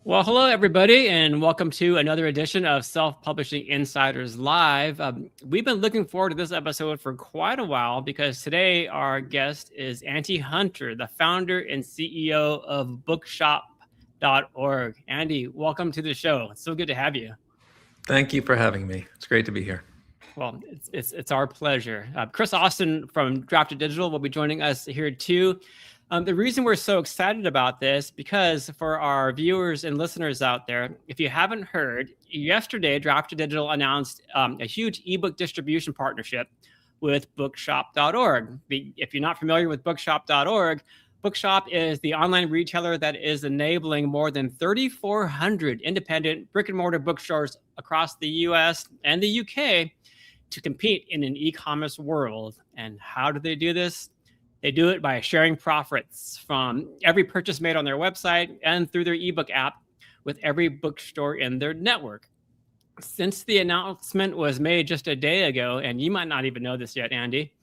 Well, hello, everybody, and welcome to another edition of Self-Publishing Insiders Live. We've been looking forward to this episode for quite a while because today our guest is Andy Hunter, the founder and CEO of bookshop.org. Andy, welcome to the show. It's so good to have you. Thank you for having me. It's great to be here. Well, it's our pleasure. Kris Austin from Drafted Digital will be joining us here too. The reason we're so excited about this, because for our viewers and listeners out there, if you haven't heard, yesterday Drafted Digital announced a huge ebook distribution partnership with bookshop.org. If you're not familiar with bookshop.org, Bookshop is the online retailer that is enabling more than 3,400 independent brick and mortar bookstores across the US and the UK to compete in an e-commerce world. And how do they do this? They do it by sharing profits from every purchase made on their website and through their ebook app with every bookstore in their network. Since the announcement was made just a day ago, and you might not even know this yet, Andy,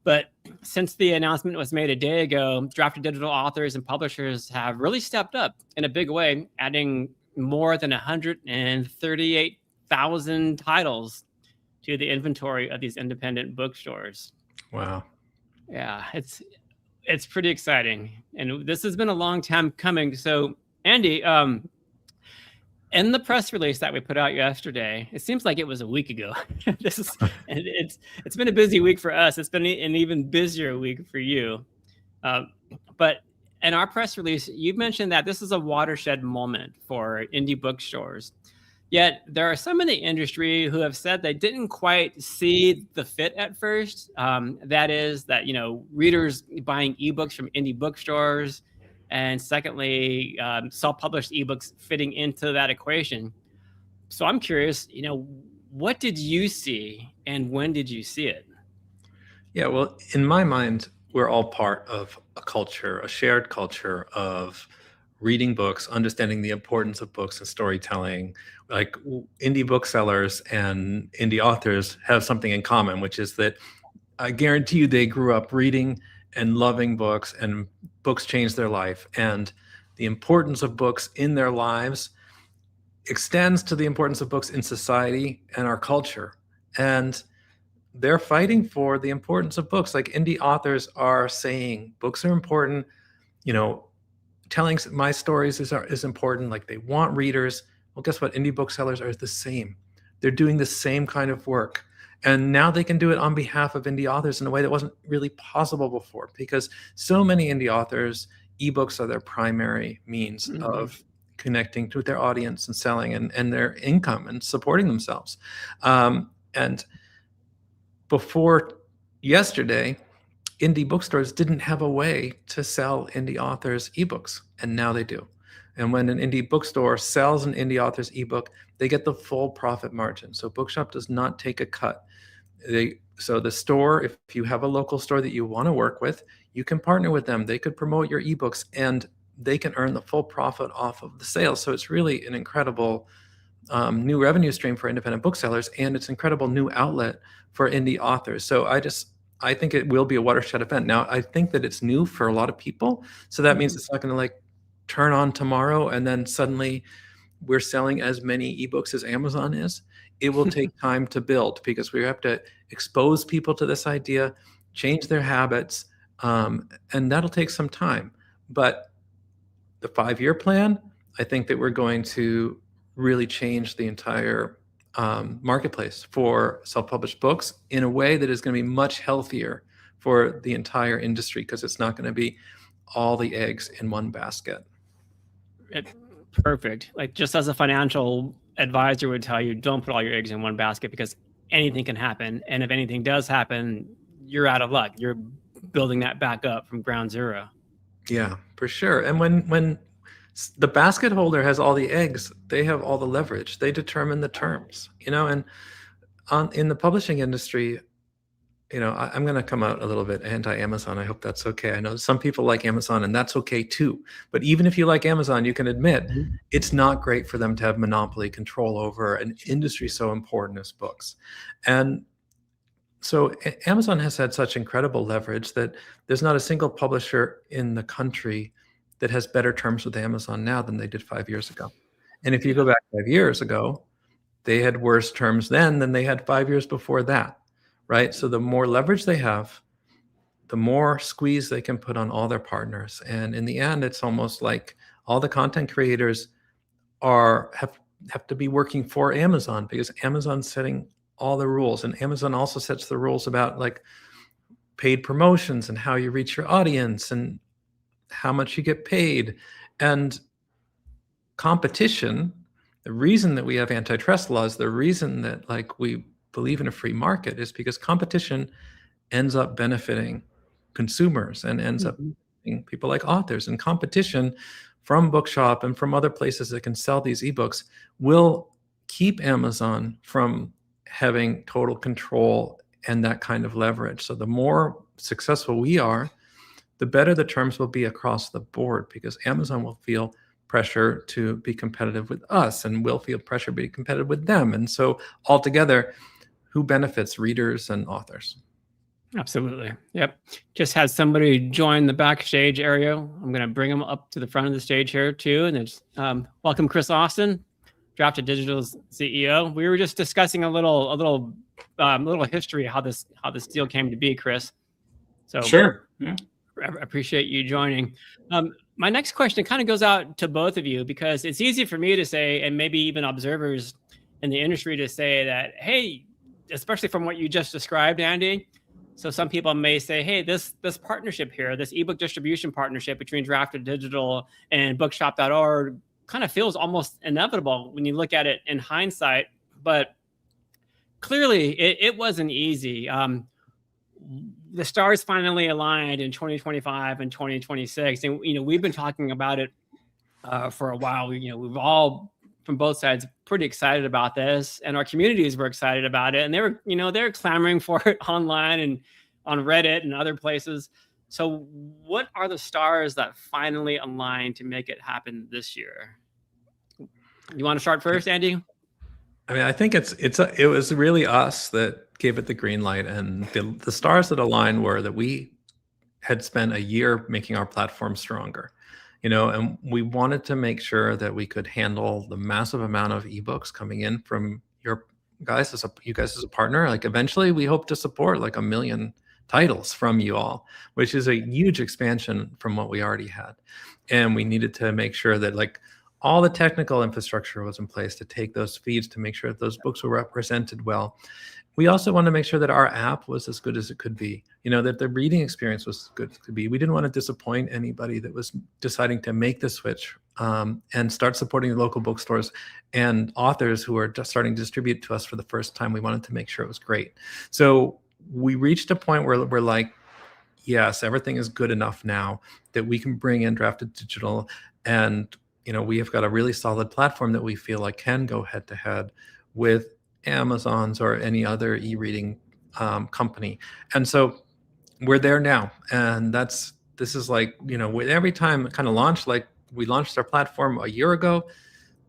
but since the announcement was made a day ago, Drafted Digital authors and publishers have really stepped up in a big way, adding more than 138,000 titles to the inventory of these independent bookstores. Wow. Yeah, it's pretty exciting. And this has been a long time coming. So, Andy, in the press release that we put out yesterday, it seems like it was a week ago. It's been a busy week for us. It's been an even busier week for you. But in our press release, you mentioned that this is a watershed moment for indie bookstores. Yet there are some in the industry who have said they didn't quite see the fit at first. That is that, readers buying ebooks from indie bookstores, and secondly, self-published ebooks fitting into that equation. So I'm curious, what did you see and when did you see it? Yeah, well, in my mind, we're all part of a culture, a shared culture of reading books, understanding the importance of books and storytelling. Like indie booksellers and indie authors have something in common, which is that I guarantee you they grew up reading and loving books, and books changed their life. And the importance of books in their lives extends to the importance of books in society and our culture. And they're fighting for the importance of books. Like indie authors are saying books are important, telling my stories is important. Like they want readers. Well, guess what? Indie booksellers are the same. They're doing the same kind of work. And now they can do it on behalf of indie authors in a way that wasn't really possible before, because so many indie authors, ebooks are their primary means of connecting to their audience and selling and their income and supporting themselves. And before yesterday, indie bookstores didn't have a way to sell indie authors ebooks, and now they do. And when an indie bookstore sells an indie author's ebook, they get the full profit margin. So Bookshop does not take a cut. So the store, if you have a local store that you want to work with, you can partner with them. They could promote your ebooks and they can earn the full profit off of the sales. So it's really an incredible new revenue stream for independent booksellers, and it's an incredible new outlet for indie authors. So I think it will be a watershed event. Now, I think that it's new for a lot of people. So that means it's not going to turn on tomorrow and then suddenly we're selling as many ebooks as Amazon is. It will take time to build because we have to expose people to this idea, change their habits, and that'll take some time. But the 5-year plan, I think that we're going to really change the entire marketplace for self-published books in a way that is going to be much healthier for the entire industry, because it's not going to be all the eggs in one basket. Perfect. Like, just as a financial advisor would tell you, don't put all your eggs in one basket because anything can happen. And if anything does happen, you're out of luck. You're building that back up from ground zero. Yeah, for sure. And when the basket holder has all the eggs, they have all the leverage. They determine the terms, and in the publishing industry, I'm going to come out a little bit anti-Amazon. I hope that's okay. I know some people like Amazon, and that's okay too. But even if you like Amazon, you can admit it's not great for them to have monopoly control over an industry so important as books. And so Amazon has had such incredible leverage that there's not a single publisher in the country that has better terms with Amazon now than they did 5 years ago. And if you go back 5 years ago, they had worse terms then than they had 5 years before that, right? So the more leverage they have, the more squeeze they can put on all their partners. And in the end, it's almost like all the content creators have to be working for Amazon, because Amazon's setting all the rules. And Amazon also sets the rules about like paid promotions and how you reach your audience and how much you get paid. And competition, the reason that we have antitrust laws, the reason that like we believe in a free market is because competition ends up benefiting consumers and ends up benefiting people like authors. And competition from Bookshop and from other places that can sell these ebooks will keep Amazon from having total control and that kind of leverage. So the more successful we are, the better the terms will be across the board, because Amazon will feel pressure to be competitive with us and we'll feel pressure to be competitive with them. And so altogether, who benefits? Readers and authors. Absolutely. Yep. Just had somebody join the backstage area. I'm going to bring them up to the front of the stage here too. And it's welcome, Kris Austin, Drafted Digital's CEO. We were just discussing a little history how this deal came to be, Kris. So sure. Yeah. I appreciate you joining. My next question kind of goes out to both of you, because it's easy for me to say, and maybe even observers in the industry to say that, hey, especially from what you just described, Andy. So some people may say, hey, this partnership here, this ebook distribution partnership between Drafted Digital and bookshop.org kind of feels almost inevitable when you look at it in hindsight. But clearly it wasn't easy. The stars finally aligned in 2025 and 2026. And, we've been talking about it for a while. We've all, from both sides, pretty excited about this, and our communities were excited about it. And they're clamoring for it online and on Reddit and other places. So what are the stars that finally aligned to make it happen this year? You want to start first, Andy? I mean, I think it was really us that gave it the green light, and the stars that aligned were that we had spent a year making our platform stronger, and we wanted to make sure that we could handle the massive amount of ebooks coming in from you guys as a partner. Like eventually we hope to support like 1 million titles from you all, which is a huge expansion from what we already had. And we needed to make sure that like all the technical infrastructure was in place to take those feeds, to make sure that those books were represented well. We also wanted to make sure that our app was as good as it could be, that the reading experience was as good as it could be. We didn't want to disappoint anybody that was deciding to make the switch and start supporting the local bookstores and authors who are just starting to distribute to us for the first time. We wanted to make sure it was great. So we reached a point where we're like, yes, everything is good enough now that we can bring in Drafted Digital, and we have got a really solid platform that we feel like can go head to head with Amazon's or any other e-reading company. And so we're there now. And this is like, with every time it kind of launched, like we launched our platform a year ago,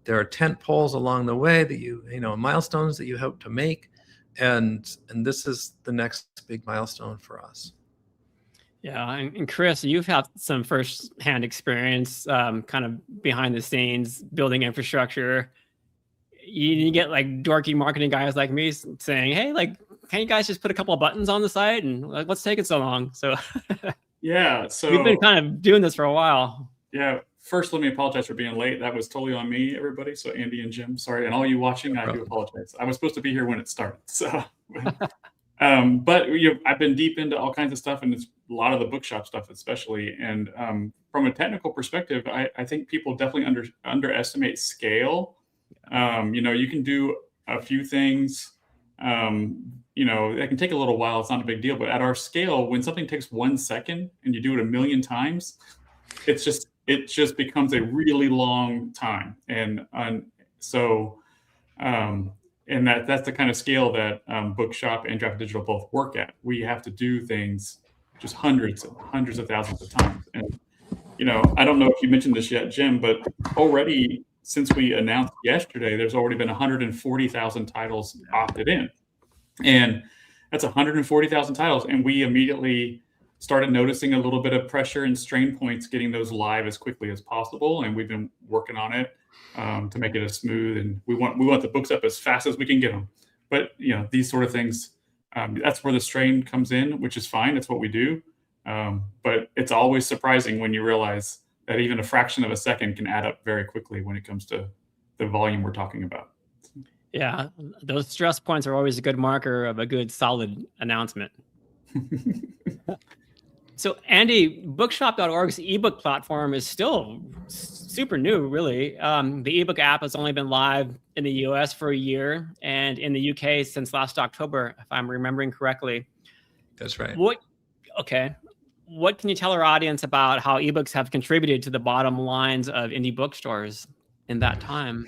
there are tent poles along the way that milestones that you hope to make. And this is the next big milestone for us. Yeah, and Kris, you've had some first-hand experience, kind of behind the scenes, building infrastructure. You get like dorky marketing guys like me saying, "Hey, like, can you guys just put a couple of buttons on the site and like, what's taking so long?" So yeah, so we've been kind of doing this for a while. Yeah, first let me apologize for being late. That was totally on me, everybody. So Andy and Jim, sorry, and all you watching, I do apologize. I was supposed to be here when it started, so. But I've been deep into all kinds of stuff, and it's a lot of the bookshop stuff, especially. And from a technical perspective, I think people definitely underestimate scale. You can do a few things. It can take a little while. It's not a big deal. But at our scale, when something takes 1 second and you do it 1 million times, it just becomes a really long time. And so. And that's the kind of scale that Bookshop and Drafted Digital both work at. We have to do things just hundreds of thousands of times. And, I don't know if you mentioned this yet, Jim, but already since we announced yesterday, there's already been 140,000 titles opted in. And that's 140,000 titles. And we immediately started noticing a little bit of pressure and strain points getting those live as quickly as possible. And we've been working on it. to make it as smooth. And we want the books up as fast as we can get them. But these sort of things, that's where the strain comes in, which is fine. It's what we do. But it's always surprising when you realize that even a fraction of a second can add up very quickly when it comes to the volume we're talking about. Yeah, those stress points are always a good marker of a good, solid announcement. So, Andy, bookshop.org's ebook platform is still super new, really. The ebook app has only been live in the US for a year and in the UK since last October, if I'm remembering correctly. That's right. What can you tell our audience about how ebooks have contributed to the bottom lines of indie bookstores in that time?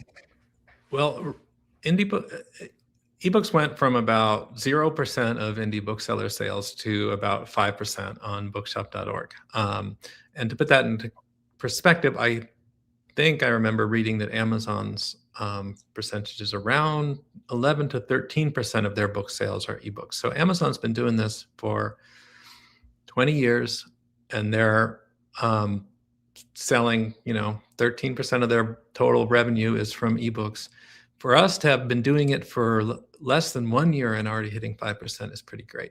Well, ebooks went from about 0% of indie bookseller sales to about 5% on bookshop.org. And to put that into perspective, I think I remember reading that Amazon's percentage is around 11 to 13% of their book sales are ebooks. So Amazon's been doing this for 20 years, and they're selling, 13% of their total revenue is from ebooks. For us to have been doing it for less than 1 year and already hitting 5% is pretty great.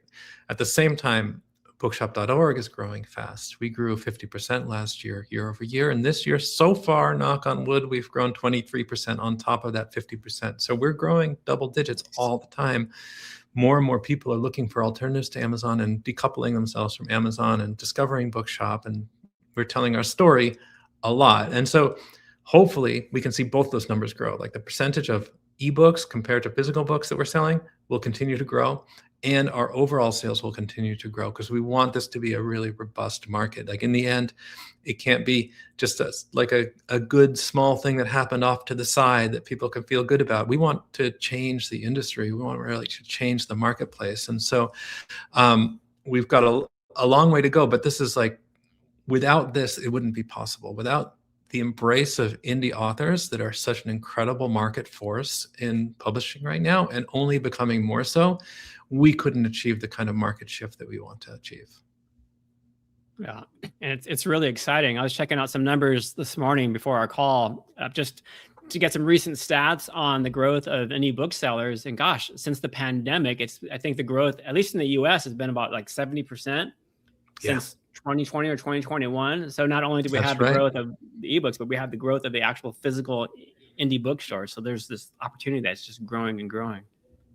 At the same time, bookshop.org is growing fast. We grew 50% last year, year over year. And this year, so far, knock on wood, we've grown 23% on top of that 50%. So we're growing double digits all the time. More and more people are looking for alternatives to Amazon and decoupling themselves from Amazon and discovering Bookshop. And we're telling our story a lot. And so hopefully we can see both those numbers grow. Like the percentage of ebooks compared to physical books that we're selling will continue to grow, and our overall sales will continue to grow, because we want this to be a really robust market. Like in the end, it can't be just a good small thing that happened off to the side that people can feel good about. We want to change the industry. We want really to change the marketplace. And so we've got a long way to go, but this is like, without this, it wouldn't be possible. Without the embrace of indie authors that are such an incredible market force in publishing right now, and only becoming more so, we couldn't achieve the kind of market shift that we want to achieve. Yeah, and it's really exciting. I was checking out some numbers this morning before our call, just to get some recent stats on the growth of indie booksellers. And gosh, since the pandemic, I think the growth, at least in the US, has been about like 70% since 2020 or 2021. So not only do we have the growth of the ebooks, but we have the growth of the actual physical indie bookstores. So there's this opportunity that's just growing and growing.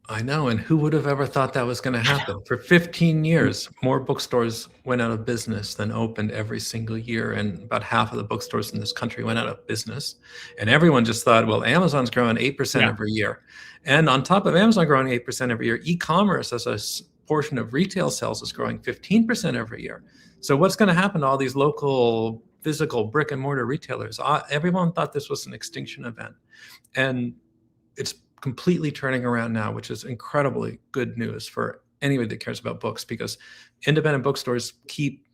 I know. And who would have ever thought that was going to happen? For 15 years, more bookstores went out of business than opened every single year. And about half of the bookstores in this country went out of business. And everyone just thought, well, Amazon's growing 8% every year. And on top of Amazon growing 8% every year, e-commerce as a portion of retail sales is growing 15% every year. So what's going to happen to all these local physical brick and mortar retailers? Everyone thought this was an extinction event. And it's completely turning around now, which is incredibly good news for anybody that cares about books, because independent bookstores keep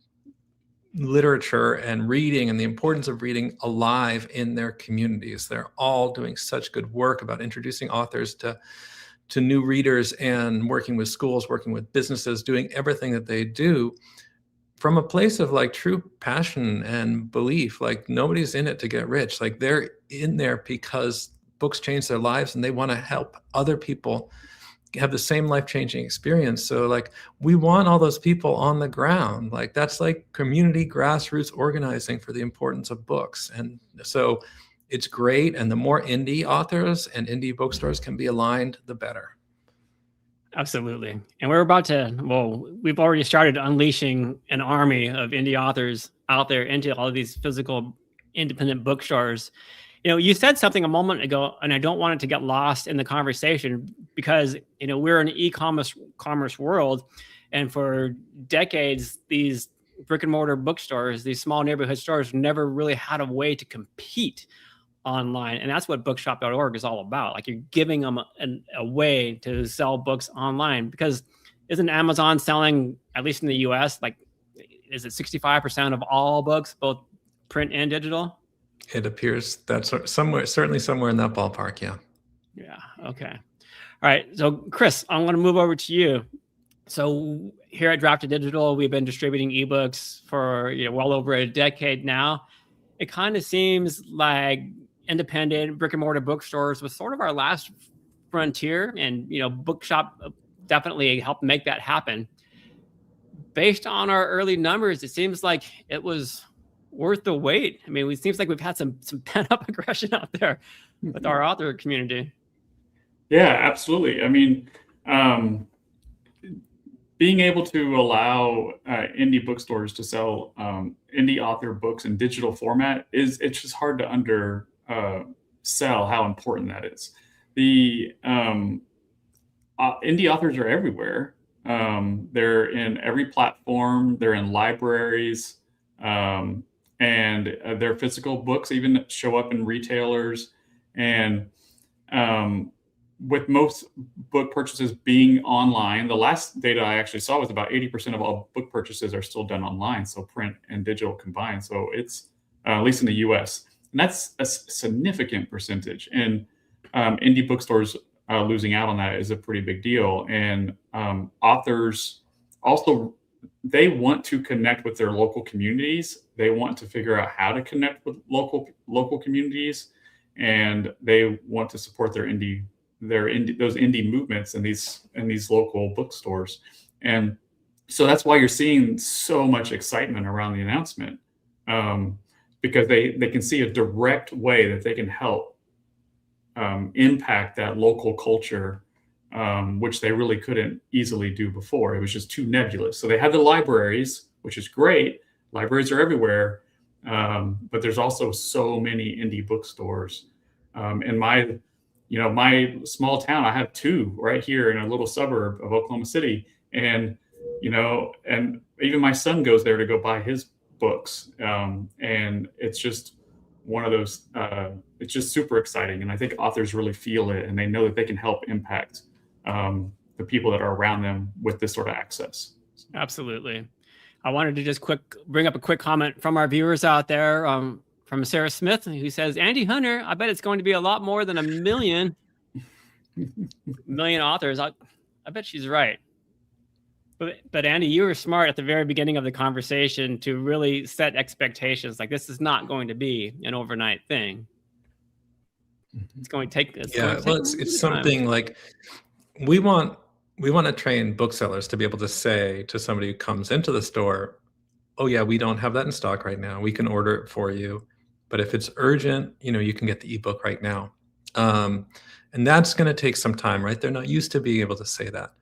literature and reading and the importance of reading alive in their communities. They're all doing such good work about introducing authors to new readers, and working with schools, working with businesses, doing everything that they do from a place of like true passion and belief. Like nobody's in it to get rich. Like they're in there because books change their lives, and they want to help other people have the same life-changing experience. So like we want all those people on the ground. Like that's like community grassroots organizing for the importance of books. And so it's great. And the more indie authors and indie bookstores can be aligned, the better. Absolutely. And we're about to, we've already started unleashing an army of indie authors out there into all of these physical independent bookstores. You said something a moment ago, and I don't want it to get lost in the conversation, because, we're an e-commerce world. And for decades, these brick and mortar bookstores, these small neighborhood stores, never really had a way to compete online. And that's what bookshop.org is all about. Like you're giving them a way to sell books online, because isn't Amazon selling, at least in the US, like, is it 65% of all books, both print and digital? It appears that's certainly somewhere in that ballpark. Yeah. Yeah. Okay. All right. So Kris, I'm going to move over to you. So here at Drafted Digital, we've been distributing ebooks for well over a decade now. It kind of seems like independent brick and mortar bookstores was sort of our last frontier, and Bookshop definitely helped make that happen. Based on our early numbers, it seems like it was worth the wait. I mean, it seems like we've had some pent-up aggression out there with our author community. Yeah, absolutely. I mean, being able to allow indie bookstores to sell indie author books in digital format it's just hard to sell how important that is. The indie authors are everywhere. They're in every platform. They're in libraries, and their physical books even show up in retailers. And with most book purchases being online, the last data I actually saw was about 80% of all book purchases are still done online, so print and digital combined. So it's at least in the U.S., and that's a significant percentage. And indie bookstores losing out on that is a pretty big deal. And authors also, they want to connect with their local communities. They want to figure out how to connect with local communities, and they want to support those indie movements in these local bookstores. And so that's why you're seeing so much excitement around the announcement, because they can see a direct way that they can help impact that local culture, which they really couldn't easily do before. It was just too nebulous. So they had the libraries, which is great. Libraries are everywhere, but there's also so many indie bookstores. In my small town, I have 2 right here in a little suburb of Oklahoma City, and and even my son goes there to go buy his books, and it's just one of those. It's just super exciting, and I think authors really feel it, and they know that they can help impact the people that are around them with this sort of access. Absolutely. I wanted to just bring up a quick comment from our viewers out there. From Sarah Smith, who says, Andy Hunter, I bet it's going to be a lot more than 1 million authors. I bet she's right. But Andy, you were smart at the very beginning of the conversation to really set expectations. Like, this is not going to be an overnight thing. It's going to take. It's something like we want to train booksellers to be able to say to somebody who comes into the store, oh yeah, we don't have that in stock right now. We can order it for you. But if it's urgent, you can get the ebook right now. And that's going to take some time, right? They're not used to being able to say that.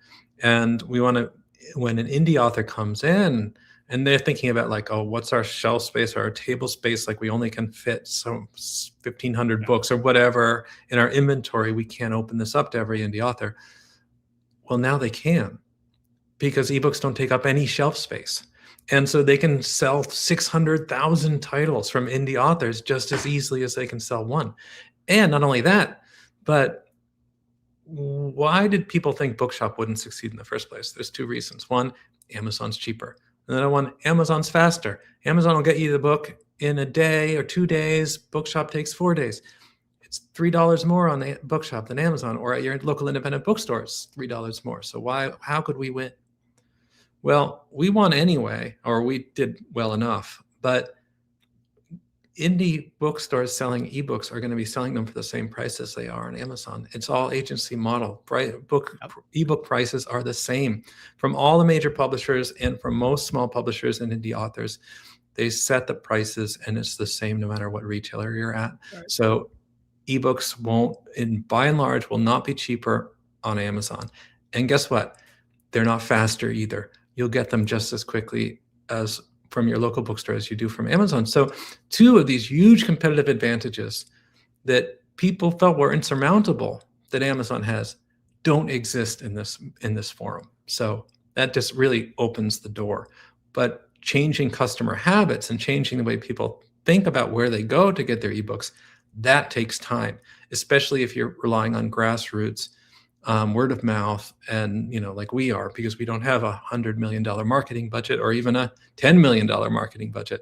And we want to, when an indie author comes in and they're thinking about like, oh, what's our shelf space or our table space? Like we only can fit some 1,500 books or whatever in our inventory. We can't open this up to every indie author. Well, now they can, because ebooks don't take up any shelf space. And so they can sell 600,000 titles from indie authors just as easily as they can sell one. And not only that, but why did people think Bookshop wouldn't succeed in the first place? There's 2 reasons. One, Amazon's cheaper. Another one, Amazon's faster. Amazon will get you the book in a day or 2 days. Bookshop takes 4 days. It's $3 more on the Bookshop than Amazon, or at your local independent bookstore, it's $3 more. So how could we win? Well, we won anyway, or we did well enough, but indie bookstores selling ebooks are going to be selling them for the same price as they are on Amazon. It's all agency model. Ebook prices are the same from all the major publishers and from most small publishers and indie authors. They set the prices and it's the same no matter what retailer you're at. Right. So ebooks by and large, will not be cheaper on Amazon. And guess what? They're not faster either. You'll get them just as quickly as from your local bookstore as you do from Amazon. So 2 of these huge competitive advantages that people felt were insurmountable that Amazon has don't exist in this forum. So that just really opens the door. But changing customer habits and changing the way people think about where they go to get their ebooks, that takes time, especially if you're relying on grassroots word of mouth, and like we are, because we don't have $100 million marketing budget or even a $10 million marketing budget.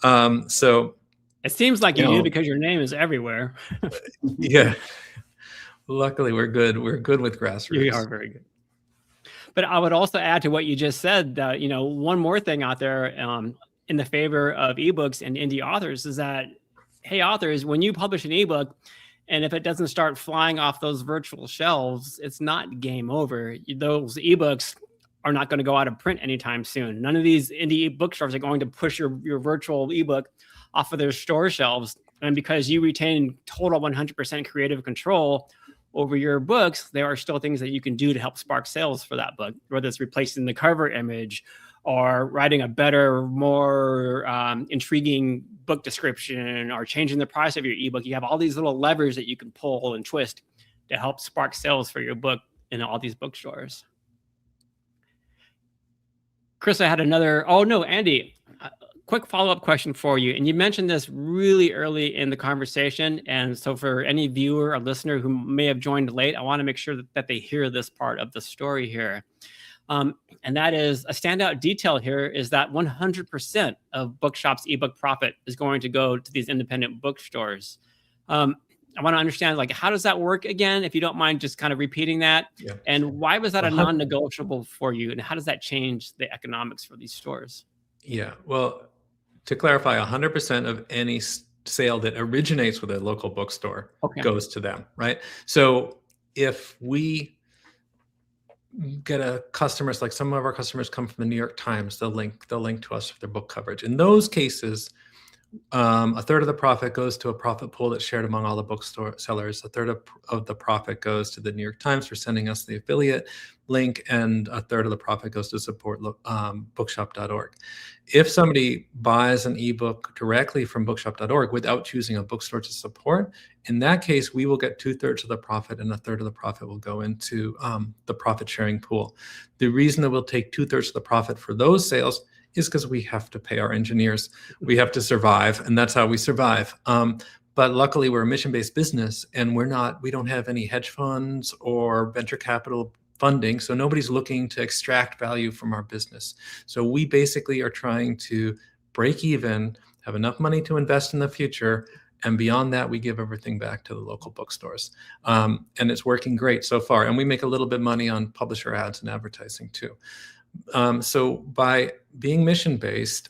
So it seems like you do, because your name is everywhere. Yeah, luckily we're good with grassroots. You are very good. But I would also add to what you just said that one more thing out there in the favor of ebooks and indie authors is that hey, authors, when you publish an ebook, and if it doesn't start flying off those virtual shelves, it's not game over. Those ebooks are not going to go out of print anytime soon. None of these indie bookstores are going to push your virtual ebook off of their store shelves. And because you retain total 100% creative control over your books, there are still things that you can do to help spark sales for that book, whether it's replacing the cover image or writing a better, more intriguing book description or changing the price of your ebook. You have all these little levers that you can pull and twist to help spark sales for your book in all these bookstores. Kris, I had another, oh no, Andy, quick follow-up question for you. And you mentioned this really early in the conversation. And so for any viewer or listener who may have joined late, I want to make sure that they hear this part of the story here. And that is a standout detail here is that 100% of Bookshop's ebook profit is going to go to these independent bookstores. I want to understand, like, how does that work again? If you don't mind just kind of repeating that. Yeah. And why was that a non-negotiable for you? And how does that change the economics for these stores? Yeah, well, to clarify, 100% of any sale that originates with a local bookstore goes to them, right? So if we get a customers, like some of our customers come from the New York Times, they'll link to us for their book coverage. In those cases, a third of the profit goes to a profit pool that's shared among all the bookstore sellers. A third of the profit goes to the New York Times for sending us the affiliate link, and a third of the profit goes to support bookshop.org. If somebody buys an ebook directly from bookshop.org without choosing a bookstore to support, in that case, we will get 2/3 of the profit, and a third of the profit will go into the profit sharing pool. The reason that we'll take 2/3 of the profit for those sales is because we have to pay our engineers. We have to survive, and that's how we survive. But luckily, we're a mission-based business, and we don't have any hedge funds or venture capital funding, so nobody's looking to extract value from our business. So we basically are trying to break even, have enough money to invest in the future, and beyond that, we give everything back to the local bookstores. And it's working great so far, and we make a little bit of money on publisher ads and advertising too. So by being mission-based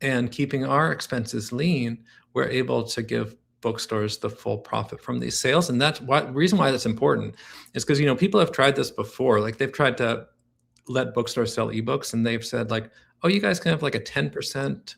and keeping our expenses lean, we're able to give bookstores the full profit from these sales. And that's the reason why that's important is because, people have tried this before. Like, they've tried to let bookstores sell ebooks, and they've said, like, oh, you guys can have like a 10%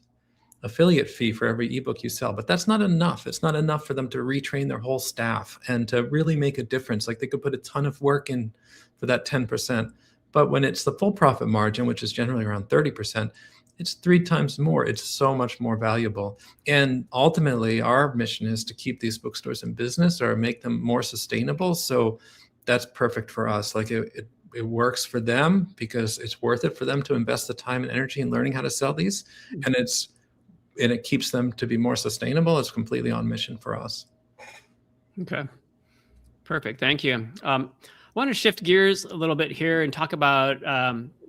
affiliate fee for every ebook you sell. But that's not enough. It's not enough for them to retrain their whole staff and to really make a difference. Like, they could put a ton of work in for that 10%. But when it's the full profit margin, which is generally around 30%, it's 3 times more. It's so much more valuable. And ultimately, our mission is to keep these bookstores in business or make them more sustainable. So that's perfect for us. Like, it works for them because it's worth it for them to invest the time and energy in learning how to sell these. And it keeps them to be more sustainable. It's completely on mission for us. Okay, perfect. Thank you. I want to shift gears a little bit here and talk about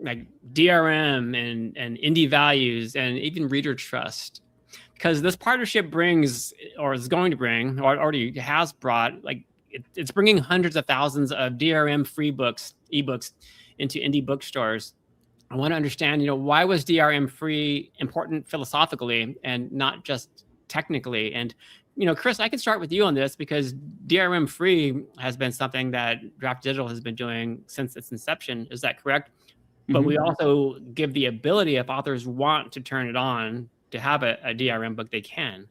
like DRM and indie values and even reader trust, because this partnership brings, or is going to bring, or already has brought, like it's bringing hundreds of thousands of DRM free books, ebooks, into indie bookstores. I want to understand, why was DRM free important philosophically and not just technically? And Kris, I can start with you on this because DRM free has been something that Draft Digital has been doing since its inception. Is that correct? Mm-hmm. But we also give the ability, if authors want to turn it on, to have a DRM book, they can.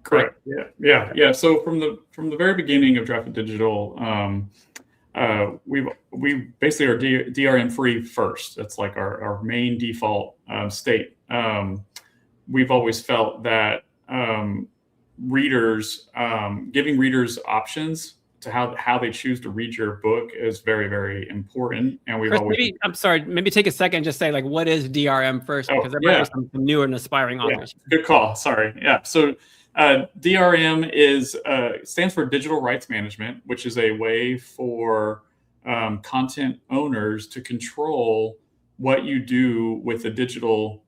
Correct. Yeah. So from the very beginning of Draft Digital, we basically are DRM free first. That's like our main default state. We've always felt that giving readers options to how they choose to read your book is very, very important. And we've Kris, maybe take a second and just say, like, what is DRM first? Because there might be some new and aspiring authors. Good call. Sorry. Yeah. So DRM stands for Digital Rights Management, which is a way for content owners to control what you do with the digital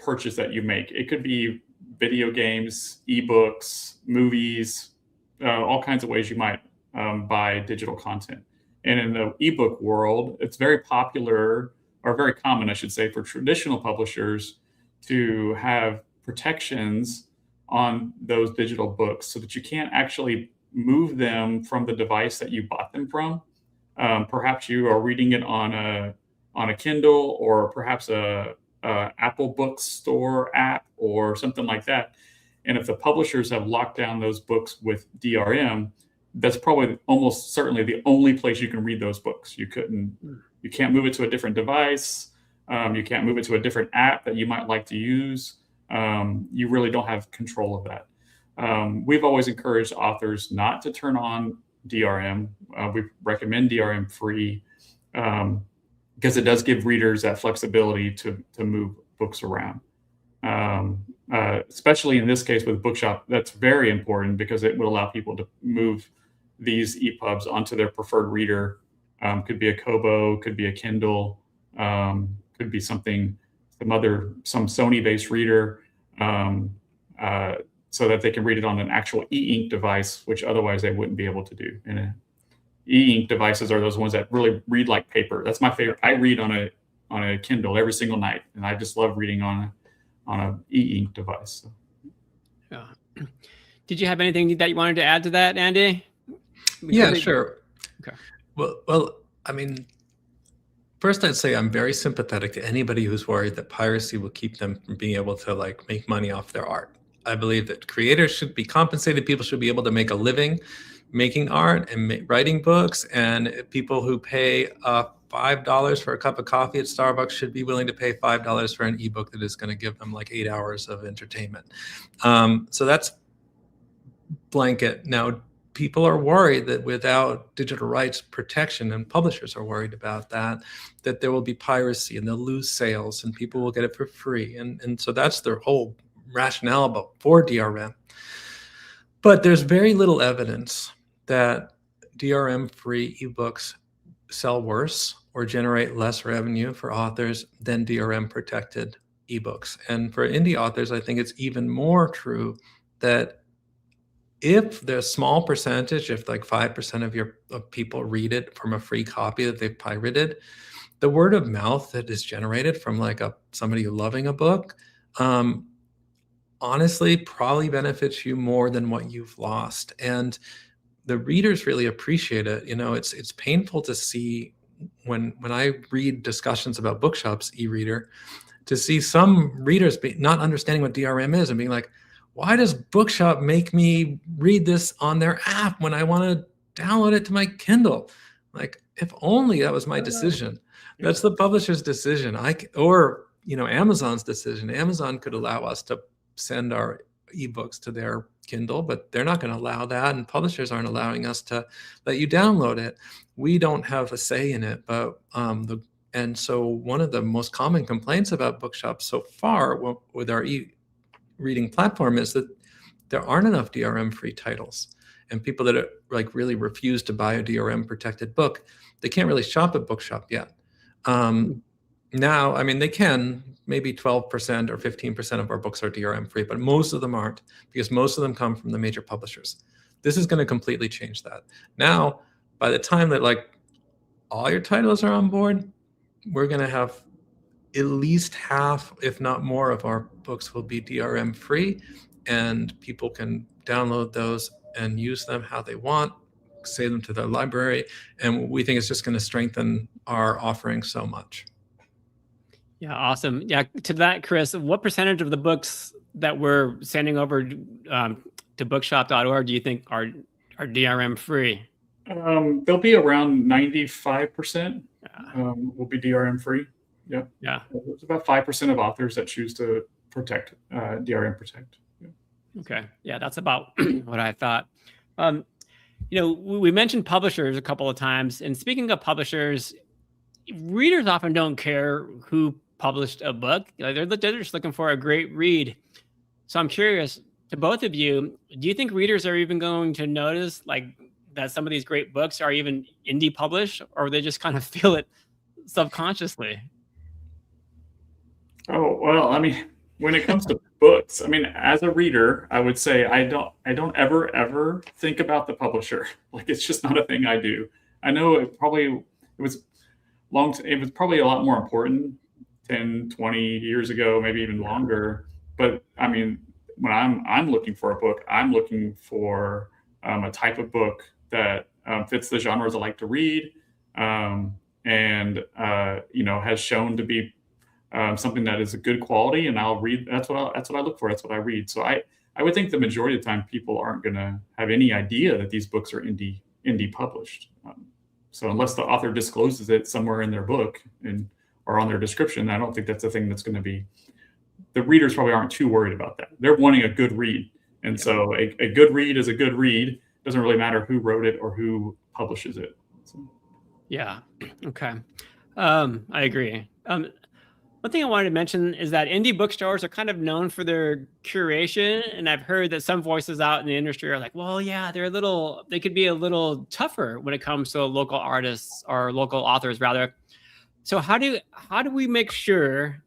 purchase that you make. It could be video games, ebooks, movies, all kinds of ways you might buy digital content. And in the ebook world, it's very popular, or very common, I should say, for traditional publishers to have protections on those digital books so that you can't actually move them from the device that you bought them from. Perhaps you are reading it on a Kindle, or perhaps a Author-bookstore app or something like that. And if the publishers have locked down those books with DRM, that's probably almost certainly the only place you can read those books. You can't move it to a different device. You can't move it to a different app that you might like to use. You really don't have control of that. We've always encouraged authors not to turn on DRM. We recommend DRM free because it does give readers that flexibility to move books around. Especially in this case with Bookshop, that's very important because it would allow people to move these EPUBs onto their preferred reader. Could be a Kobo, could be a Kindle, could be some Sony-based reader, so that they can read it on an actual e-ink device, which otherwise they wouldn't be able to do. And e-ink devices are those ones that really read like paper. That's my favorite. I read on a Kindle every single night, and I just love reading on a e-ink device. So. Yeah. Did you have anything that you wanted to add to that, Andy? Yeah, sure. Okay. Well, I mean, first I'd say I'm very sympathetic to anybody who's worried that piracy will keep them from being able to make money off their art. I believe that creators should be compensated. People should be able to make a living making art and writing books, and people who pay $5 for a cup of coffee at Starbucks should be willing to pay $5 for an ebook that is going to give them like 8 hours of entertainment. So that's blanket. Now, people are worried that without digital rights protection, and publishers are worried about that there will be piracy and they'll lose sales and people will get it for free. And so that's their whole rationale for DRM. But there's very little evidence that DRM-free ebooks sell worse or generate less revenue for authors than DRM-protected ebooks. And for indie authors, I think it's even more true that if there's a small percentage, if like 5% of people read it from a free copy that they've pirated, the word of mouth that is generated from somebody loving a book, honestly, probably benefits you more than what you've lost. And the readers really appreciate it. It's painful to see when I read discussions about Bookshop's e-reader, to see some readers not understanding what DRM is and being like, why does Bookshop make me read this on their app when I want to download it to my Kindle? Like, if only that was my decision. That's the publisher's decision. Or Amazon's decision. Amazon could allow us to send our ebooks to their Kindle, but they're not going to allow that, and publishers aren't allowing us to let you download it. We don't have a say in it, but and so one of the most common complaints about Bookshop so far with our e-reading platform is that there aren't enough DRM-free titles, and people that really refuse to buy a DRM-protected book, they can't really shop at Bookshop yet. Now, I mean, they can. Maybe 12% or 15% of our books are DRM free, but most of them aren't, because most of them come from the major publishers. This is going to completely change that. Now, by the time that all your titles are on board, we're going to have at least half, if not more, of our books will be DRM free, and people can download those and use them how they want, save them to their library, and we think it's just going to strengthen our offering so much. Yeah, awesome. Yeah, to that, Kris, what percentage of the books that we're sending over to bookshop.org do you think are DRM free? They'll be around 95%. Will be DRM free. Yeah. Yeah. It's about 5% of authors that choose to protect DRM protect. Yeah. Okay. Yeah, that's about what I thought. We mentioned publishers a couple of times, and speaking of publishers, readers often don't care who published a book. They're just looking for a great read. So I'm curious to both of you, do you think readers are even going to notice that some of these great books are even indie published, or they just kind of feel it subconsciously? Oh, well, I mean, when it comes to books, I mean, as a reader, I would say I don't ever think about the publisher. It's just not a thing I do. I know it was probably a lot more important 10, 20 years ago, maybe even longer. But I mean, when I'm looking for a book, I'm looking for a type of book that fits the genres I like to read, and has shown to be something that is a good quality, and I'll read. That's what I look for. That's what I read. So I would think the majority of the time people aren't going to have any idea that these books are indie published. So unless the author discloses it somewhere in their book or on their description, I don't think that's a thing that's going to be. The readers probably aren't too worried about that. They're wanting a good read, and so a good read is a good read. Doesn't really matter who wrote it or who publishes it. So. Yeah. Okay. I agree. One thing I wanted to mention is that indie bookstores are kind of known for their curation. And I've heard that some voices out in the industry are like, well, yeah, they could be a little tougher when it comes to local artists or local authors rather. So how do we make sure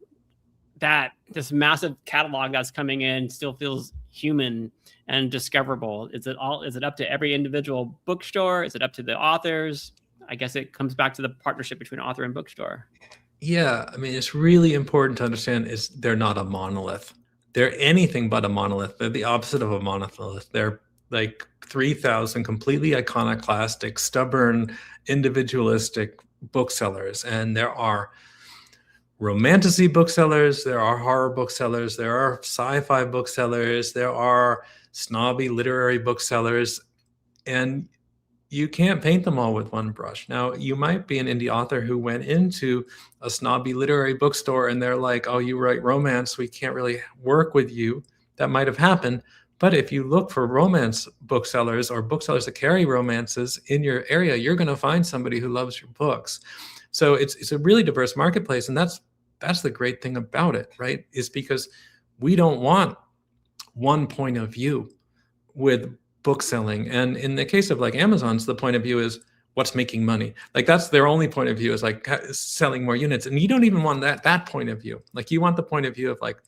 that this massive catalog that's coming in still feels human and discoverable? Is it up to every individual bookstore? Is it up to the authors? I guess it comes back to the partnership between author and bookstore. Yeah, I mean, it's really important to understand is they're not a monolith. They're anything but a monolith. They're the opposite of a monolith. They're like 3,000 completely iconoclastic, stubborn, individualistic booksellers. And there are romantasy booksellers, there are horror booksellers, there are sci-fi booksellers, there are snobby literary booksellers, and you can't paint them all with one brush. Now, you might be an indie author who went into a snobby literary bookstore and they're like, oh, you write romance, we can't really work with you. That might have happened. But if you look for romance booksellers or booksellers that carry romances in your area, you're going to find somebody who loves your books. So it's a really diverse marketplace. And that's the great thing about it, right? Is because we don't want one point of view with book selling. And in the case of like Amazon's, the point of view is what's making money. Like that's their only point of view is like selling more units. And you don't even want that point of view. Like you want the point of view of like,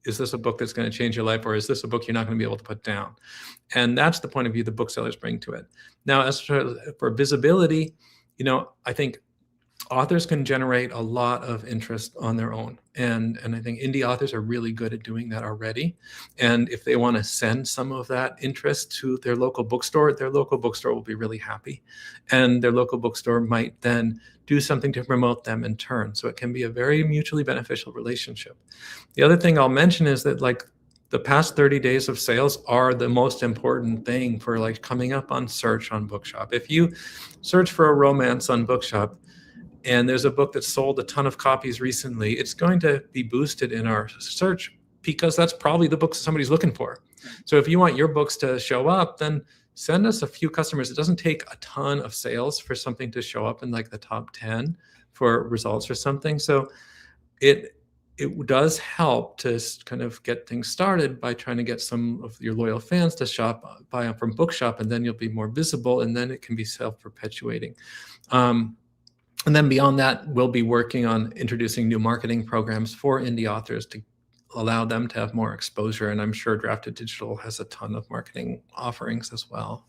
is this a book that's going to change your life, or is this a book you're not going to be able to put down? And that's the point of view the booksellers bring to it. Now, as for visibility, I think authors can generate a lot of interest on their own. And I think indie authors are really good at doing that already. And if they want to send some of that interest to their local bookstore will be really happy. And their local bookstore might then do something to promote them in turn. So it can be a very mutually beneficial relationship. The other thing I'll mention is that like the past 30 days of sales are the most important thing for like coming up on search on Bookshop. If you search for a romance on Bookshop, and there's a book that sold a ton of copies recently, it's going to be boosted in our search because that's probably the books somebody's looking for. So if you want your books to show up, then send us a few customers. It doesn't take a ton of sales for something to show up in like the top 10 for results or something. So it does help to kind of get things started by trying to get some of your loyal fans to buy from Bookshop, and then you'll be more visible, and then it can be self-perpetuating. And then beyond that, we'll be working on introducing new marketing programs for indie authors to allow them to have more exposure. And I'm sure Drafted Digital has a ton of marketing offerings as well.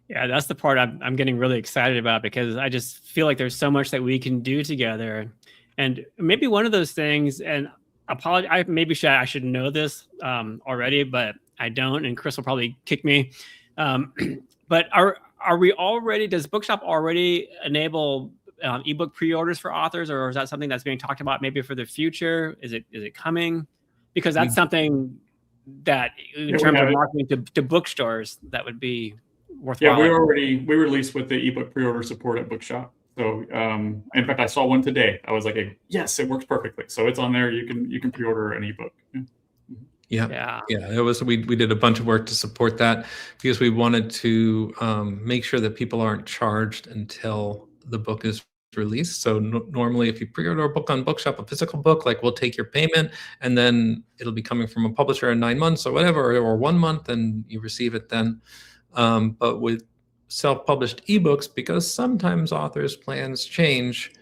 Yeah, that's the part I'm getting really excited about, because I just feel like there's so much that we can do together. And maybe one of those things, and I should know this already, but I don't, and Kris will probably kick me. But does Bookshop already enable ebook pre-orders for authors, or is that something that's being talked about maybe for the future? Is it coming? Because that's something that in terms of marketing to bookstores, that would be worthwhile. Yeah, we released with the ebook pre-order support at Bookshop. So in fact, I saw one today. I was like, yes, it works perfectly. So it's on there. You can pre-order an ebook. Yeah. It was we did a bunch of work to support that because we wanted to make sure that people aren't charged until the book is released. So normally, if you pre-order a book on Bookshop, a physical book, like we'll take your payment, and then it'll be coming from a publisher in 9 months or whatever, or 1 month, and you receive it then. But with self-published ebooks, because sometimes authors' plans change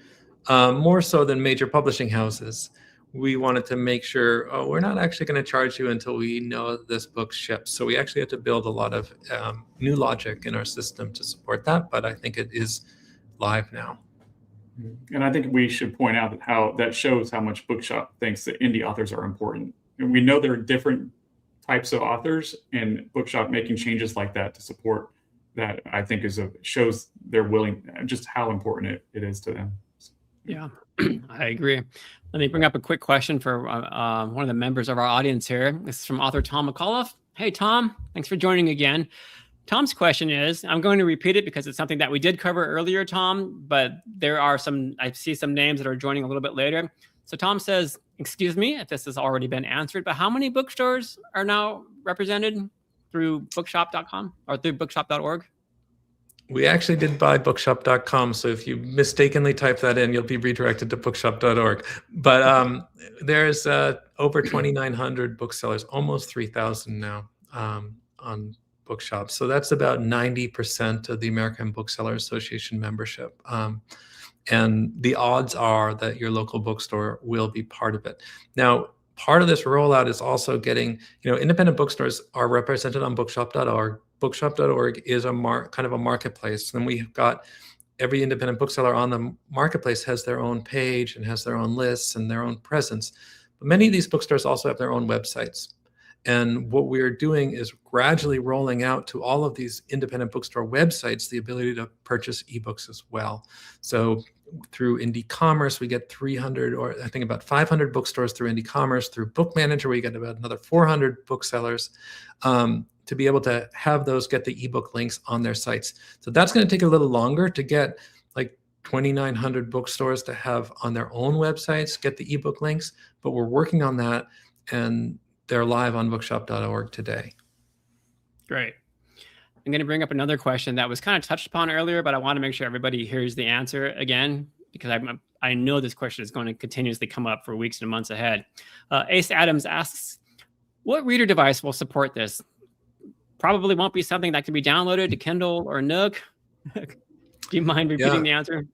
more so than major publishing houses, we wanted to make sure, we're not actually going to charge you until we know this book ships. So we actually had to build a lot of new logic in our system to support that, but I think it is live now. And I think we should point out that shows how much Bookshop thinks that indie authors are important. we know there are different types of authors, and Bookshop making changes like that to support that, I think shows they're willing, just how important it is to them. Yeah, I agree. Let me bring up a quick question for one of the members of our audience here. This is from author Tom McAuliffe. Hey, Tom, thanks for joining again. Tom's question is, I'm going to repeat it because it's something that we did cover earlier, Tom, but there are I see some names that are joining a little bit later. So Tom says, excuse me if this has already been answered, but how many bookstores are now represented through bookshop.com or through bookshop.org? We actually did buy bookshop.com, so if you mistakenly type that in, you'll be redirected to bookshop.org. But there's over 2,900 booksellers, almost 3,000 now on Bookshop. So that's about 90% of the American Bookseller Association membership. And the odds are that your local bookstore will be part of it. Now, part of this rollout is also getting, independent bookstores are represented on bookshop.org. Bookshop.org is kind of a marketplace. And we've got every independent bookseller on the marketplace has their own page and has their own lists and their own presence. But many of these bookstores also have their own websites. And what we're doing is gradually rolling out to all of these independent bookstore websites the ability to purchase ebooks as well. So through Indie Commerce, we get 300, or I think about 500 bookstores through Indie Commerce. Through Book Manager, we get about another 400 booksellers to be able to have those get the ebook links on their sites. So that's going to take a little longer to get like 2,900 bookstores to have on their own websites, get the ebook links, but we're working on that, and they're live on bookshop.org today. Great. I'm going to bring up another question that was kind of touched upon earlier, but I want to make sure everybody hears the answer again, because I know this question is going to continuously come up for weeks and months ahead. Ace Adams asks, what reader device will support this? Probably won't be something that can be downloaded to Kindle or Nook. Do you mind repeating the answer?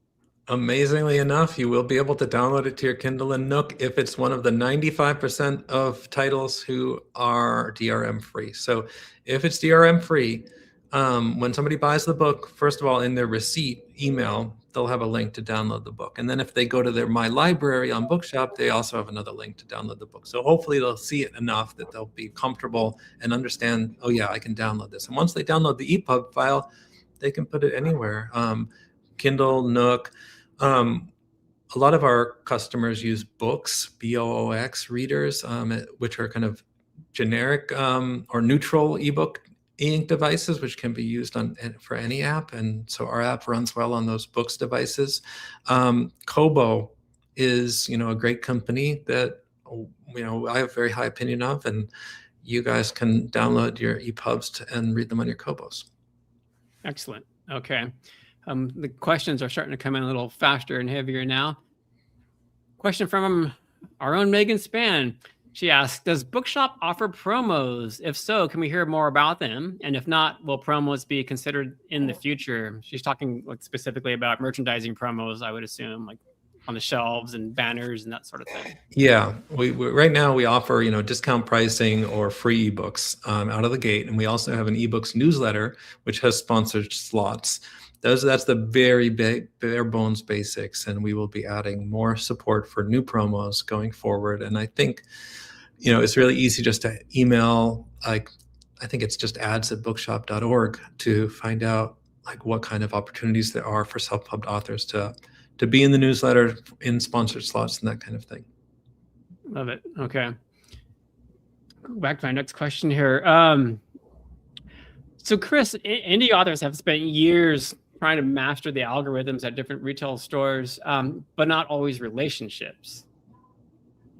Amazingly enough, you will be able to download it to your Kindle and Nook if it's one of the 95% of titles who are DRM free. So if it's DRM free, when somebody buys the book, first of all, in their receipt email, they'll have a link to download the book. And then if they go to their My Library on Bookshop, they also have another link to download the book. So hopefully they'll see it enough that they'll be comfortable and understand, oh yeah, I can download this. And once they download the EPUB file, they can put it anywhere. Kindle, Nook. A lot of our customers use Books, BOOX readers, which are kind of generic or neutral ebook e-ink devices, which can be used for any app. And so our app runs well on those Books devices. Kobo is, a great company that, I have a very high opinion of, and you guys can download your EPUBs and read them on your Kobos. Excellent. Okay. The questions are starting to come in a little faster and heavier now. Question from our own Megan Span. She asks, does Bookshop offer promos? If so, can we hear more about them? And if not, will promos be considered in the future? She's talking specifically about merchandising promos, I would assume, like on the shelves and banners and that sort of thing. Yeah, we right now we offer discount pricing or free ebooks out of the gate, and we also have an ebooks newsletter which has sponsored slots. That's the very big bare bones basics, and we will be adding more support for new promos going forward. And I think it's really easy just to email, I think it's just ads@bookshop.org to find out what kind of opportunities there are for self-published authors to be in the newsletter, in sponsored slots, and that kind of thing. Love it. Okay. Go back to my next question here. So Kris, indie authors have spent years trying to master the algorithms at different retail stores, but not always relationships.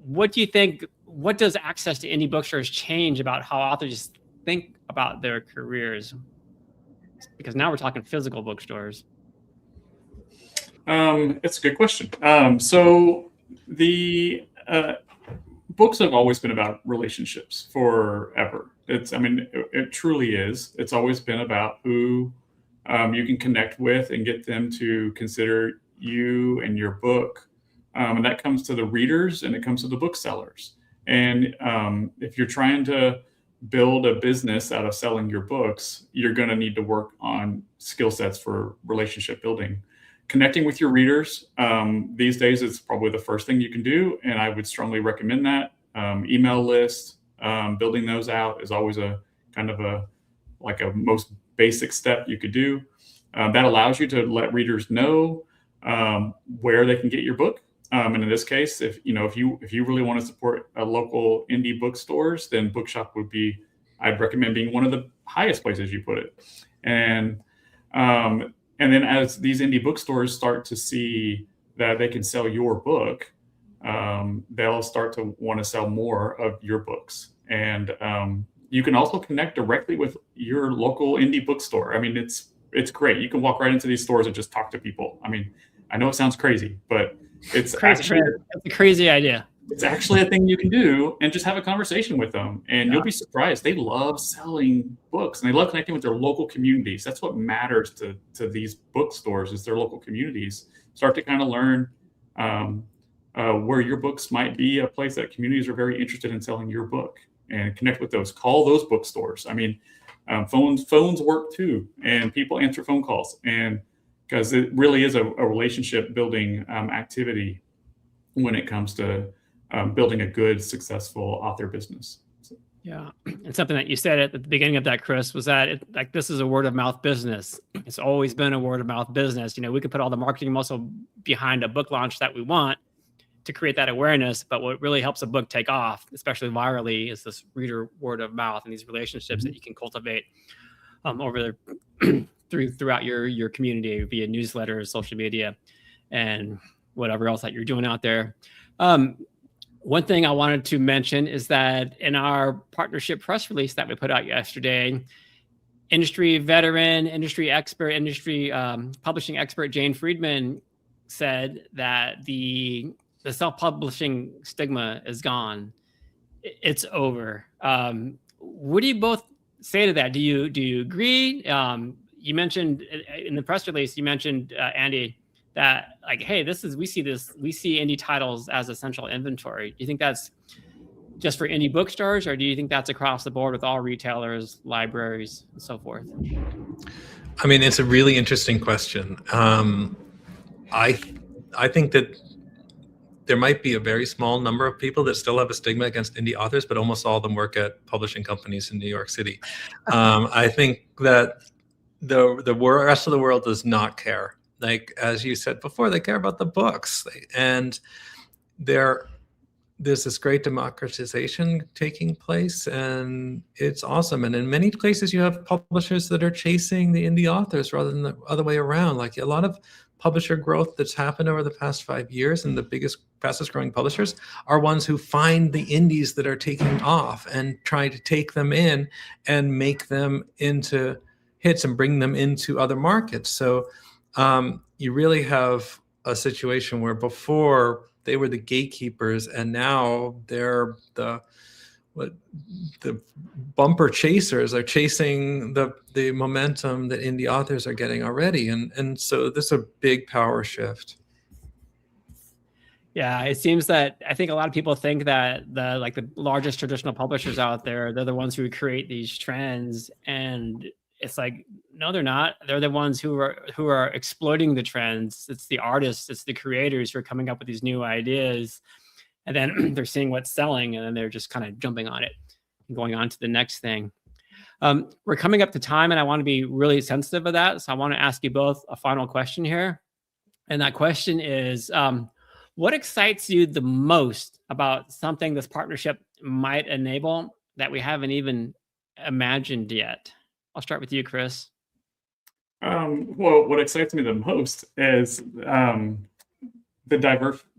What do you think, what does access to indie bookstores change about how authors think about their careers? Because now we're talking physical bookstores. It's a good question. So the books have always been about relationships forever. It truly is. It's always been about who you can connect with and get them to consider you and your book. And that comes to the readers and it comes to the booksellers. And if you're trying to build a business out of selling your books, you're going to need to work on skill sets for relationship building. Connecting with your readers these days is probably the first thing you can do, and I would strongly recommend that. email list, building those out is always a kind of a most basic step you could do. That allows you to let readers know where they can get your book. And in this case, if you really want to support a local indie bookstores, then Bookshop would be, I'd recommend being one of the highest places you put it. And then as these indie bookstores start to see that they can sell your book, they'll start to want to sell more of your books. And you can also connect directly with your local indie bookstore. I mean, it's great. You can walk right into these stores and just talk to people. I mean, I know it sounds crazy, but it's a crazy idea. It's actually a thing you can do, and just have a conversation with them, and you'll be surprised. They love selling books, and they love connecting with their local communities. That's what matters to these bookstores, is their local communities. Start to kind of learn where your books might be a place that communities are very interested in selling your book, and connect with those. Call those bookstores. I mean, phones work too, and people answer phone calls, and because it really is a relationship building activity when it comes to building a good, successful author business. So. Yeah, and something that you said at the beginning of that, Kris, was that this is a word of mouth business. It's always been a word of mouth business. We could put all the marketing muscle behind a book launch that we want to create that awareness, but what really helps a book take off, especially virally, is this reader word of mouth and these relationships that you can cultivate over throughout your community via newsletters, social media, and whatever else that you're doing out there. One thing I wanted to mention is that in our partnership press release that we put out yesterday, industry veteran, industry expert, publishing expert Jane Friedman said that the self-publishing stigma is gone. It's over. What do you both say to that? Do you agree? You mentioned in the press release, Andy, that hey, we see indie titles as essential inventory. Do you think that's just for indie bookstores, or do you think that's across the board with all retailers, libraries, and so forth? I mean, it's a really interesting question. I think that there might be a very small number of people that still have a stigma against indie authors, but almost all of them work at publishing companies in New York City. I think that the rest of the world does not care. Like, as you said before, they care about the books, and there's this great democratization taking place, and it's awesome. And in many places, you have publishers that are chasing the indie authors rather than the other way around. Like, a lot of publisher growth that's happened over the past 5 years, and the fastest growing publishers are ones who find the indies that are taking off and try to take them in and make them into hits and bring them into other markets. So you really have a situation where before they were the gatekeepers, and now they're the bumper chasers are chasing the momentum that indie authors are getting already. And so this is a big power shift. Yeah, it seems that I think a lot of people think that the largest traditional publishers out there, they're the ones who create these trends, and it's like, no, they're not. They're the ones who are exploiting the trends. It's the artists, it's the creators who are coming up with these new ideas, and then they're seeing what's selling, and then they're just kind of jumping on it and going on to the next thing. We're coming up to time, and I want to be really sensitive of that. So I want to ask you both a final question here. And that question is, what excites you the most about something this partnership might enable that we haven't even imagined yet? I'll start with you, Kris. Well, what excites me the most is the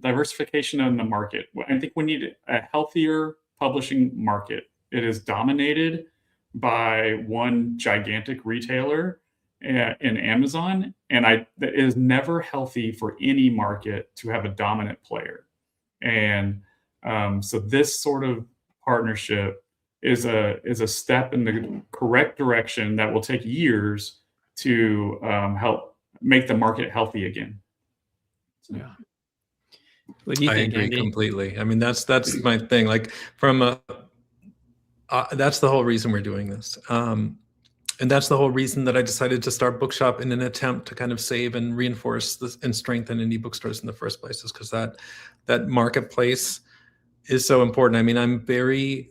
diversification in the market. I think we need a healthier publishing market. It is dominated by one gigantic retailer in Amazon, and it is never healthy for any market to have a dominant player. And so this sort of partnership is a step in the correct direction that will take years to help make the market healthy again. So. Yeah. What do you think, I agree Andy? completely. I mean, that's my thing. Like, that's the whole reason we're doing this. And that's the whole reason that I decided to start Bookshop in an attempt to kind of save and reinforce and strengthen indie bookstores in the first place, is because that marketplace is so important. I mean, I'm very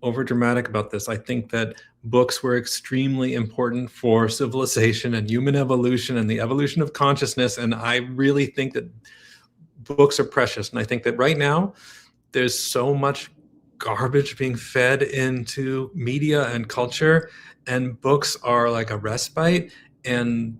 over dramatic about this. I think that books were extremely important for civilization and human evolution and the evolution of consciousness. And I really think that books are precious. And I think that right now there's so much garbage being fed into media and culture, and books are like a respite, and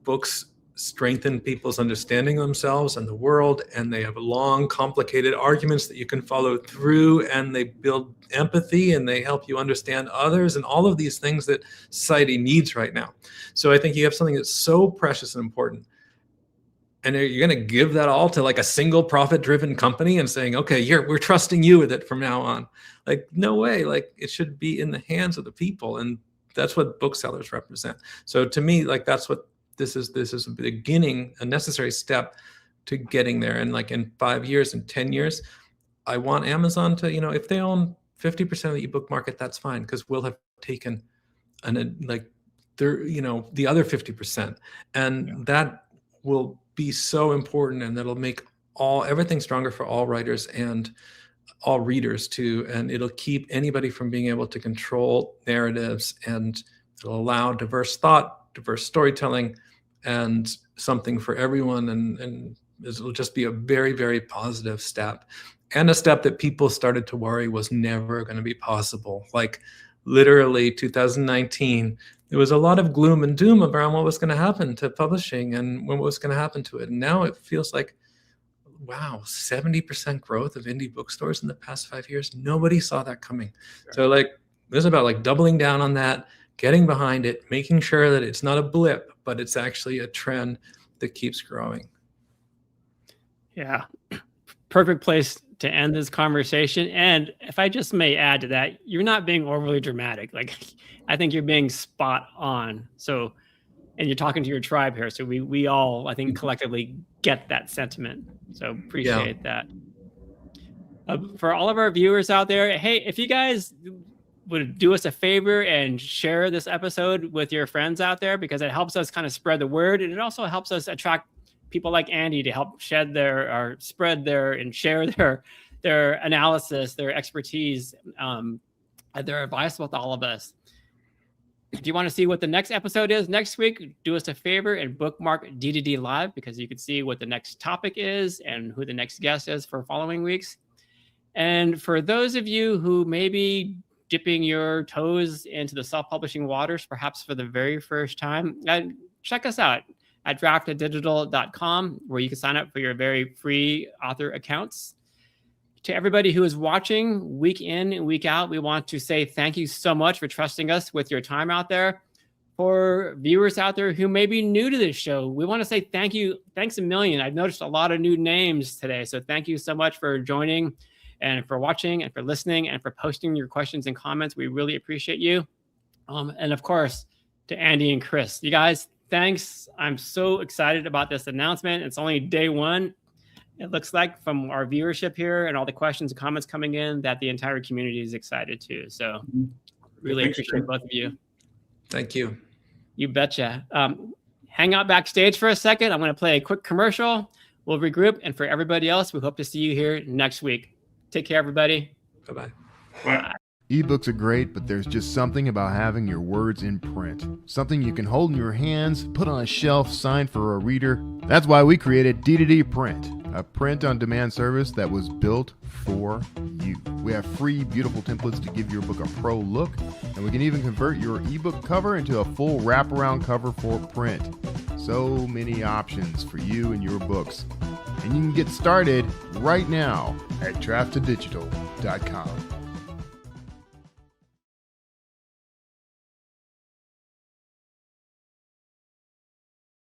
books strengthen people's understanding of themselves and the world, and they have long, complicated arguments that you can follow through, and they build empathy, and they help you understand others, and all of these things that society needs right now. So I think you have something that's so precious and important, and you're going to give that all to like a single profit-driven company and saying, okay, we're trusting you with it from now on. Like, no way. Like, it should be in the hands of the people, and that's what booksellers represent. So to me, like, that's what this is a beginning, a necessary step to getting there. And like in 5 years and 10 years, I want Amazon to, if they own 50% of the ebook market, that's fine, because we'll have taken the other 50%. And that will be so important, and that'll make everything stronger for all writers and all readers too. And it'll keep anybody from being able to control narratives, and it'll allow diverse thought, diverse storytelling, and something for everyone. And it'll just be a very, very positive step, and a step that people started to worry was never going to be possible. Like literally 2019, there was a lot of gloom and doom around what was going to happen to publishing and what was going to happen to it. And now it feels like, wow, 70% growth of indie bookstores in the past 5 years. Nobody saw that coming. Sure. So like, this is about like doubling down on that, getting behind it, making sure that it's not a blip, but it's actually a trend that keeps growing. Yeah, perfect place to end this conversation. And if I just may add to that, you're not being overly dramatic. Like, I think you're being spot on. So, and you're talking to your tribe here. So we all, I think, collectively get that sentiment. So appreciate that. For all of our viewers out there, hey, if you guys would do us a favor and share this episode with your friends out there, because it helps us kind of spread the word, and it also helps us attract people like Andy to help spread and share their analysis, their expertise, their advice with all of us. If you want to see what the next episode is next week, do us a favor and bookmark D2D Live, because you can see what the next topic is and who the next guest is for following weeks. And for those of you who may be dipping your toes into the self-publishing waters, perhaps for the very first time, check us out at draftedigital.com, where you can sign up for your very free author accounts. To everybody who is watching week in and week out, we want to say thank you so much for trusting us with your time out there. For viewers out there who may be new to this show, we want to say thank you. Thanks a million. I've noticed a lot of new names today. So thank you so much for joining and for watching and for listening and for posting your questions and comments. We really appreciate you. And of course, to Andy and Kris, you guys, thanks. I'm so excited about this announcement. It's only day one. It looks like from our viewership here and all the questions and comments coming in that the entire community is excited too. So really appreciate both of you. Thank you. You betcha. Hang out backstage for a second. I'm going to play a quick commercial. We'll regroup. And for everybody else, we hope to see you here next week. Take care, everybody. Bye-bye. Bye. Ebooks are great, but there's just something about having your words in print. Something you can hold in your hands, put on a shelf, sign for a reader. That's why we created D2D Print, a print-on-demand service that was built for you. We have free, beautiful templates to give your book a pro look, and we can even convert your ebook cover into a full wraparound cover for print. So many options for you and your books. And you can get started right now at draftedigital.com.